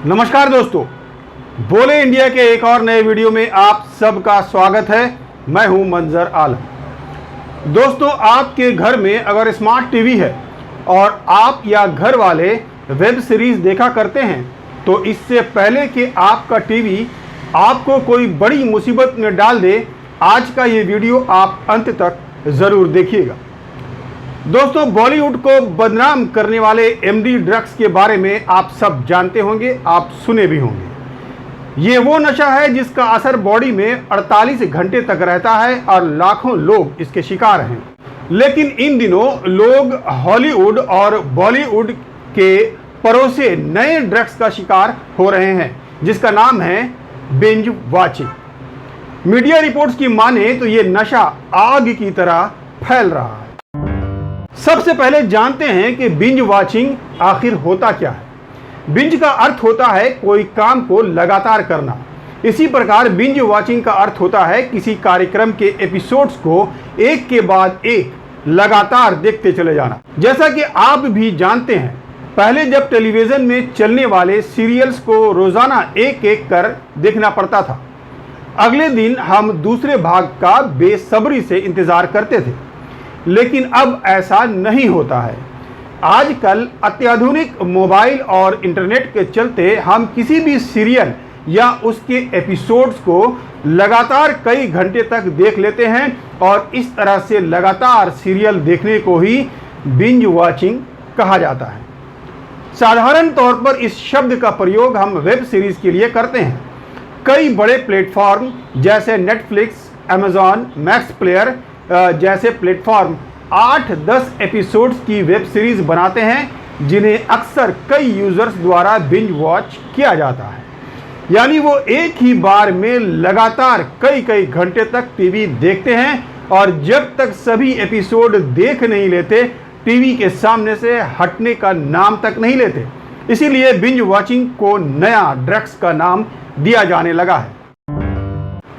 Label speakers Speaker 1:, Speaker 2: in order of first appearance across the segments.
Speaker 1: नमस्कार दोस्तों, बोले इंडिया के एक और नए वीडियो में आप सबका स्वागत है। मैं हूं मंजर आलम। दोस्तों, आपके घर में अगर स्मार्ट टीवी है और आप या घर वाले वेब सीरीज देखा करते हैं तो इससे पहले कि आपका टीवी आपको कोई बड़ी मुसीबत में डाल दे, आज का ये वीडियो आप अंत तक ज़रूर देखिएगा। दोस्तों, बॉलीवुड को बदनाम करने वाले एमडी ड्रग्स के बारे में आप सब जानते होंगे, आप सुने भी होंगे। ये वो नशा है जिसका असर बॉडी में 48 घंटे तक रहता है और लाखों लोग इसके शिकार हैं। लेकिन इन दिनों लोग हॉलीवुड और बॉलीवुड के परोसे नए ड्रग्स का शिकार हो रहे हैं, जिसका नाम है बिंज वॉचिंग। मीडिया रिपोर्ट्स की माने तो ये नशा आग की तरह फैल रहा है। सबसे पहले जानते हैं कि बिंज वॉचिंग आखिर होता क्या है। बिंज का अर्थ होता है कोई काम को लगातार करना। इसी प्रकार बिंज वॉचिंग का अर्थ होता है किसी कार्यक्रम के एपिसोड्स को एक के बाद एक लगातार देखते चले जाना। जैसा कि आप भी जानते हैं, पहले जब टेलीविजन में चलने वाले सीरियल्स को रोजाना एक एक कर देखना पड़ता था, अगले दिन हम दूसरे भाग का बेसब्री से इंतजार करते थे। लेकिन अब ऐसा नहीं होता है। आजकल अत्याधुनिक मोबाइल और इंटरनेट के चलते हम किसी भी सीरियल या उसके एपिसोड्स को लगातार कई घंटे तक देख लेते हैं और इस तरह से लगातार सीरियल देखने को ही बिंज वॉचिंग कहा जाता है। साधारण तौर पर इस शब्द का प्रयोग हम वेब सीरीज के लिए करते हैं। कई बड़े प्लेटफॉर्म जैसे नेटफ्लिक्स, अमेजॉन, मैक्स प्लेयर जैसे प्लेटफॉर्म 8-10 एपिसोड्स की वेब सीरीज बनाते हैं, जिन्हें अक्सर कई यूजर्स द्वारा बिंज वॉच किया जाता है। यानी वो एक ही बार में लगातार कई घंटे तक टीवी देखते हैं और जब तक सभी एपिसोड देख नहीं लेते, टीवी के सामने से हटने का नाम तक नहीं लेते। इसीलिए बिंज वॉचिंग को नया ड्रग्स का नाम दिया जाने लगा है।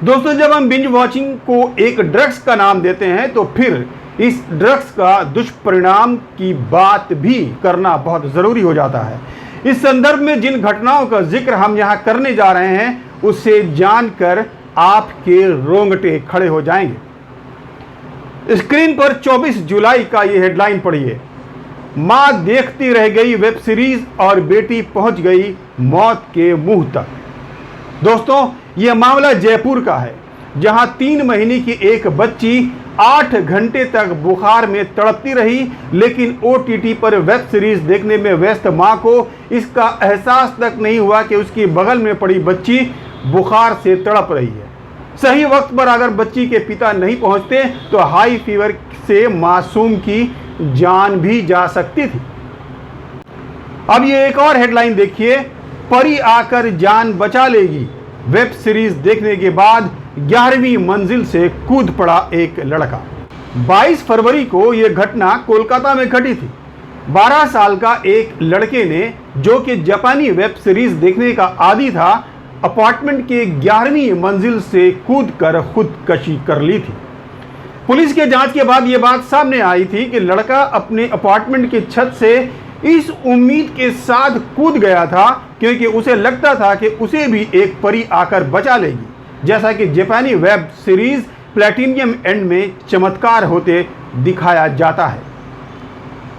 Speaker 1: दोस्तों, जब हम बिंज वॉचिंग को एक ड्रग्स का नाम देते हैं तो फिर इस ड्रग्स का दुष्परिणाम की बात भी करना बहुत ज़रूरी हो जाता है। इस संदर्भ में जिन घटनाओं का जिक्र हम यहाँ करने जा रहे हैं, उससे जानकर आपके रोंगटे खड़े हो जाएंगे। स्क्रीन पर 24 जुलाई का ये हेडलाइन पढ़िए। माँ देखती रह गई वेब सीरीज और बेटी पहुँच गई मौत के मुंह तक। दोस्तों, यह मामला जयपुर का है, जहां 3 महीने की एक बच्ची 8 घंटे तक बुखार में तड़पती रही, लेकिन ओटीटी पर वेब सीरीज देखने में व्यस्त मां को इसका एहसास तक नहीं हुआ कि उसकी बगल में पड़ी बच्ची बुखार से तड़प रही है। सही वक्त पर अगर बच्ची के पिता नहीं पहुंचते तो हाई फीवर से मासूम की जान भी जा सकती थी। अब ये एक और हेडलाइन देखिए। परी आकर जान बचा लेगी। वेब सीरीज देखने के बाद 11वीं मंजिल से कूद पड़ा एक लड़का। 22 फरवरी को यह घटना कोलकाता में घटी थी। 12 साल का एक लड़के ने, जो कि जापानी वेब सीरीज देखने का आदी था, अपार्टमेंट के 11वीं मंजिल से कूदकर खुदकशी कर ली थी। पुलिस के जांच के बाद यह बात सामने आई थी कि लड़का अपने अपार्टमेंट की छत से इस उम्मीद के साथ कूद गया था क्योंकि उसे लगता था कि उसे भी एक परी आकर बचा लेगी, जैसा कि जापानी वेब सीरीज प्लैटिनियम एंड में चमत्कार होते दिखाया जाता है।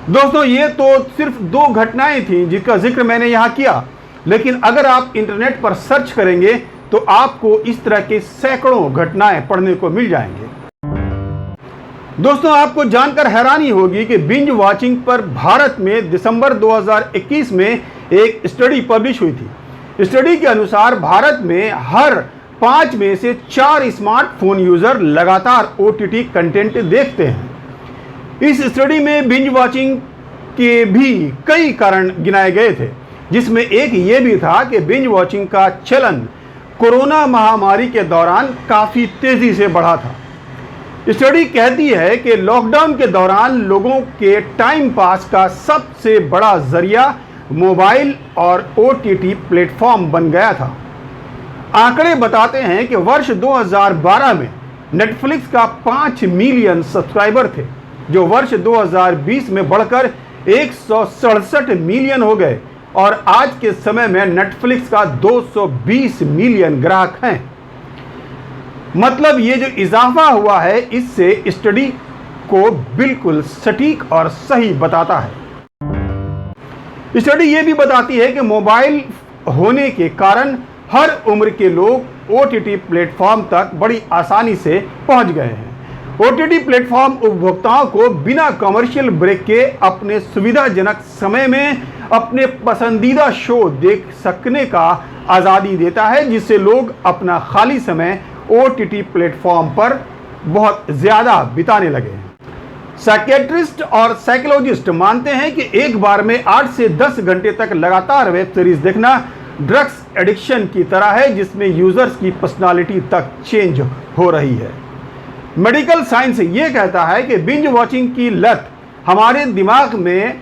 Speaker 1: दोस्तों, ये तो सिर्फ 2 घटनाएं थीं जिसका जिक्र मैंने यहाँ किया, लेकिन अगर आप इंटरनेट पर सर्च करेंगे तो आपको इस तरह के सैकड़ों घटनाएं पढ़ने को मिल जाएंगे। दोस्तों, आपको जानकर हैरानी होगी कि बिंज वॉचिंग पर भारत में दिसंबर 2021 में एक स्टडी पब्लिश हुई थी। स्टडी के अनुसार भारत में हर 5 में से 4 स्मार्टफोन यूजर लगातार ओटीटी कंटेंट देखते हैं। इस स्टडी में बिंज वॉचिंग के भी कई कारण गिनाए गए थे, जिसमें एक ये भी था कि बिंज वॉचिंग का चलन कोरोना महामारी के दौरान काफ़ी तेज़ी से बढ़ा था। स्टडी कहती है कि लॉकडाउन के दौरान लोगों के टाइम पास का सबसे बड़ा जरिया मोबाइल और ओटीटी प्लेटफॉर्म बन गया था। आंकड़े बताते हैं कि वर्ष 2012 में नेटफ्लिक्स का 5 मिलियन सब्सक्राइबर थे, जो वर्ष 2020 में बढ़कर 167 मिलियन हो गए और आज के समय में नेटफ्लिक्स का 220 मिलियन ग्राहक हैं। मतलब ये जो इजाफा हुआ है इससे स्टडी को बिल्कुल सटीक और सही बताता है। स्टडी ये भी बताती है कि मोबाइल होने के कारण हर उम्र के लोग OTT प्लेटफॉर्म तक बड़ी आसानी से पहुंच गए हैं। OTT प्लेटफॉर्म उपभोक्ताओं को बिना कमर्शियल ब्रेक के अपने सुविधाजनक समय में अपने पसंदीदा शो देख सकने का आज़ादी देता है, जिससे लोग अपना खाली समय OTT प्लेटफॉर्म पर बहुत ज़्यादा बिताने लगे हैं। साइकियाट्रिस्ट और साइकोलॉजिस्ट मानते हैं कि एक बार में 8 से 10 घंटे तक लगातार वेब सीरीज देखना ड्रग्स एडिक्शन की तरह है, जिसमें यूजर्स की पर्सनालिटी तक चेंज हो रही है। मेडिकल साइंस ये कहता है कि बिंज वॉचिंग की लत हमारे दिमाग में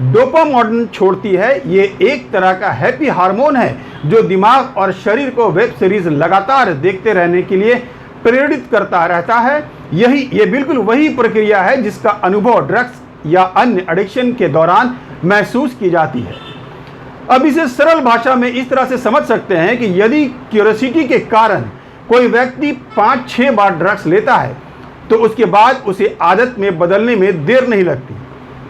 Speaker 1: डोपामाइन छोड़ती है। ये एक तरह का हैप्पी हार्मोन है जो दिमाग और शरीर को वेब सीरीज लगातार देखते रहने के लिए प्रेरित करता रहता है। ये बिल्कुल वही प्रक्रिया है जिसका अनुभव ड्रग्स या अन्य एडिक्शन के दौरान महसूस की जाती है। अब इसे सरल भाषा में इस तरह से समझ सकते हैं कि यदि क्यूरियोसिटी के कारण कोई व्यक्ति 5-6 बार ड्रग्स लेता है तो उसके बाद उसे आदत में बदलने में देर नहीं लगती।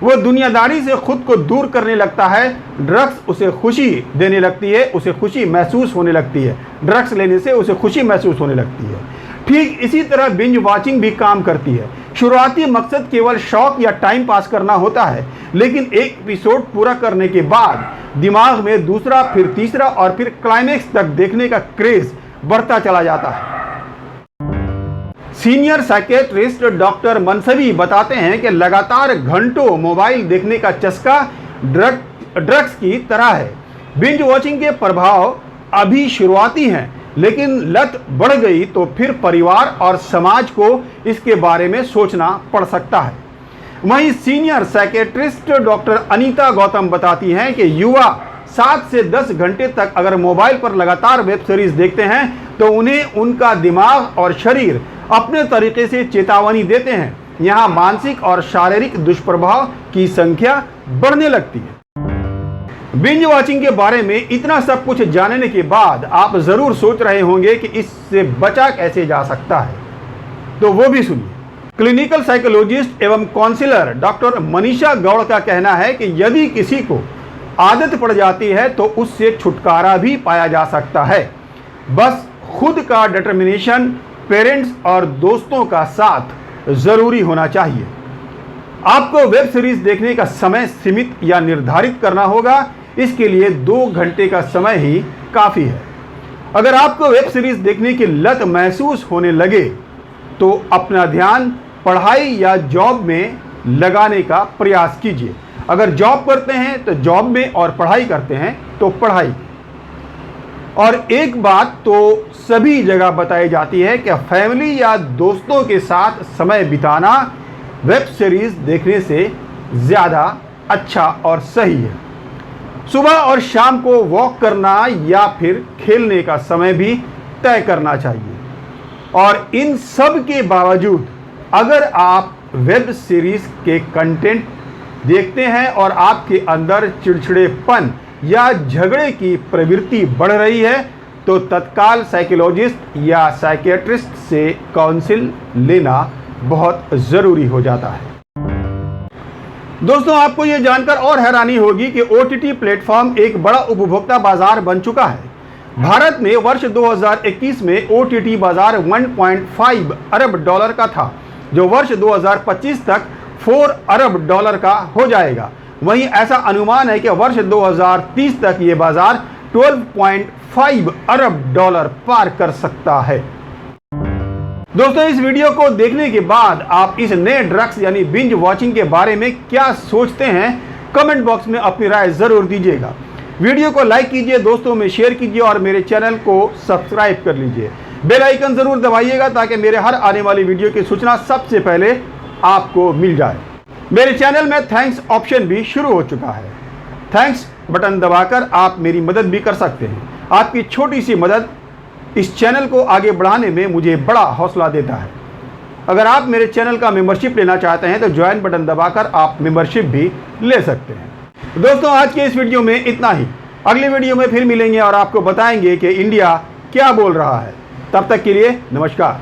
Speaker 1: वो दुनियादारी से खुद को दूर करने लगता है। ड्रग्स उसे खुशी देने लगती है, उसे खुशी महसूस होने लगती है। ड्रग्स लेने से उसे खुशी महसूस होने लगती है। ठीक इसी तरह बिंज वॉचिंग भी काम करती है। शुरुआती मकसद केवल शौक या टाइम पास करना होता है, लेकिन एक एपिसोड पूरा करने के बाद दिमाग में दूसरा, फिर तीसरा और फिर क्लाइमेक्स तक देखने का क्रेज बढ़ता चला जाता है। सीनियर साइकियाट्रिस्ट डॉक्टर मनसवी बताते हैं कि लगातार घंटों मोबाइल देखने का चस्का ड्रग्स की तरह है। बिंज वॉचिंग के प्रभाव अभी शुरुआती हैं, लेकिन लत बढ़ गई तो फिर परिवार और समाज को इसके बारे में सोचना पड़ सकता है। वहीं senior psychiatrist doctor Anita Gautam बताती हैं कि युवा 7 से 10 घंटे तक अगर मोबाइल पर लगातार वेब सीरीज देखते हैं तो उन्हें उनका दिमाग और शरीर अपने तरीके से चेतावनी देते हैं। यहाँ मानसिक और शारीरिक दुष्प्रभाव की संख्या बढ़ने लगती है। बिंज वॉचिंग के बारे में इतना सब कुछ जानने के बाद आप जरूर सोच रहे होंगे कि इससे बचा कैसे जा सकता है, तो वो भी सुनिए। क्लिनिकल साइकोलॉजिस्ट एवं काउंसलर डॉक्टर मनीषा गौड़ का कहना है कि यदि किसी को आदत पड़ जाती है तो उससे छुटकारा भी पाया जा सकता है। बस खुद का डिटर्मिनेशन, पेरेंट्स और दोस्तों का साथ जरूरी होना चाहिए। आपको वेब सीरीज देखने का समय सीमित या निर्धारित करना होगा। इसके लिए 2 घंटे का समय ही काफ़ी है। अगर आपको वेब सीरीज देखने की लत महसूस होने लगे तो अपना ध्यान पढ़ाई या जॉब में लगाने का प्रयास कीजिए। अगर जॉब करते हैं तो जॉब में, और पढ़ाई करते हैं तो पढ़ाई। और एक बात तो सभी जगह बताई जाती है कि फैमिली या दोस्तों के साथ समय बिताना वेब सीरीज देखने से ज़्यादा अच्छा और सही है। सुबह और शाम को वॉक करना या फिर खेलने का समय भी तय करना चाहिए। और इन सब के बावजूद अगर आप वेब सीरीज के कंटेंट देखते हैं और आपके अंदर चिड़चिड़ेपन या झगड़े की प्रवृत्ति बढ़ रही है तो तत्काल साइकोलॉजिस्ट या साइकियाट्रिस्ट से काउंसिल लेना बहुत ज़रूरी हो जाता है। दोस्तों, आपको ये जानकर और हैरानी होगी कि OTT प्लेटफॉर्म एक बड़ा उपभोक्ता बाजार बन चुका है। भारत में वर्ष 2021 में OTT बाजार 1.5 अरब डॉलर का था, जो वर्ष 2025 तक 4 अरब डॉलर का हो जाएगा। वहीं ऐसा अनुमान है कि वर्ष 2030 तक ये बाजार 12.5 अरब डॉलर पार कर सकता है। दोस्तों, इस वीडियो को देखने के बाद आप इस नए ड्रग्स यानी बिंज वॉचिंग के बारे में क्या सोचते हैं, कमेंट बॉक्स में अपनी राय जरूर दीजिएगा। वीडियो को लाइक कीजिए, दोस्तों में शेयर कीजिए और मेरे चैनल को सब्सक्राइब कर लीजिए। बेल आइकन जरूर दबाइएगा ताकि मेरे हर आने वाली वीडियो की सूचना सबसे पहले आपको मिल जाए। मेरे चैनल में थैंक्स ऑप्शन भी शुरू हो चुका है। थैंक्स बटन दबाकर आप मेरी मदद भी कर सकते हैं। आपकी छोटी सी मदद इस चैनल को आगे बढ़ाने में मुझे बड़ा हौसला देता है। अगर आप मेरे चैनल का मेंबरशिप लेना चाहते हैं तो ज्वाइन बटन दबाकर आप मेंबरशिप भी ले सकते हैं। दोस्तों आज के इस वीडियो में इतना ही। अगले वीडियो में फिर मिलेंगे और आपको बताएंगे कि इंडिया क्या बोल रहा है। तब तक के लिए नमस्कार।